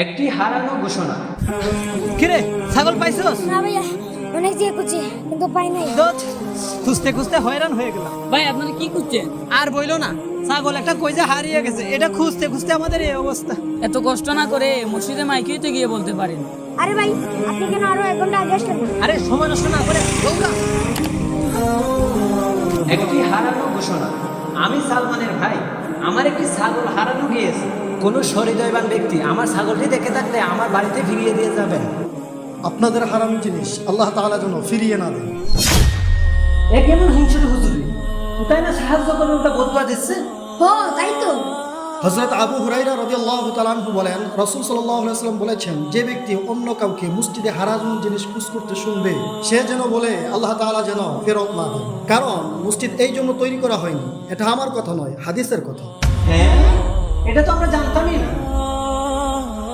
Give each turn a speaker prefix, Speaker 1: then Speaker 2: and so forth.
Speaker 1: একটি হারানো ঘোষণা।
Speaker 2: কিরে ছাগল পাইছস?
Speaker 3: না ভাইয়া, অনেক যে খুঁজছি কিন্তু পাই নাই।
Speaker 2: দোস্ত, খুঁজতে খুঁজতে হয়রান হয়ে গেলাম।
Speaker 4: ভাই আপনারা কি করছেন?
Speaker 2: আর বইলো না, ছাগল একটা কই যে হারিয়ে গেছে, এটা খুঁজতে খুঁজতে আমাদের এই অবস্থা।
Speaker 4: এত কষ্ট না করে মসজিদে মাইকেই তো গিয়ে বলতে পারেন।
Speaker 3: আরে ভাই, আপনি কেন আরো 1 ঘন্টা আগে আসলেন?
Speaker 2: আরে সময় নষ্ট না করে দৌড়া।
Speaker 1: একটি হারানো ঘোষণা। আমি সালমানের ভাই, আমার একটি ছাগল হারানো গিয়েছে। কোনো সহৃদয়বান ব্যক্তি আমার ছাগলটি দেখে থাকলে আমার বাড়িতে ফিরিয়ে দিয়ে যাবেন।
Speaker 5: আপনাদের হারানো জিনিস আল্লাহ তাআলা যেন ফিরিয়ে না দেন।
Speaker 1: এ কেমন হিংসুর হুজুরি, তাই না সাহায্য করে ওটা বদুয়া দিচ্ছে।
Speaker 3: হো, তাই তো।
Speaker 5: হযরত আবু হুরায়রা রাদিয়াল্লাহু তাআলা আনহু বলেন, রাসূল সাল্লাল্লাহু আলাইহি ওয়াসাল্লাম বলেছেন, যে ব্যক্তি অন্য কাউকে মসজিদে হারানো জিনিস খোঁজ করতে শুনবে, সে যেন বলে আল্লাহ তাআলা যেন ফেরত না দেন। কারণ মসজিদ এই জন্য তৈরি করা হয়নি। এটা আমার কথা নয়, হাদিসের কথা।
Speaker 1: হ্যাঁ, এটা তো আমরা জানতামই না।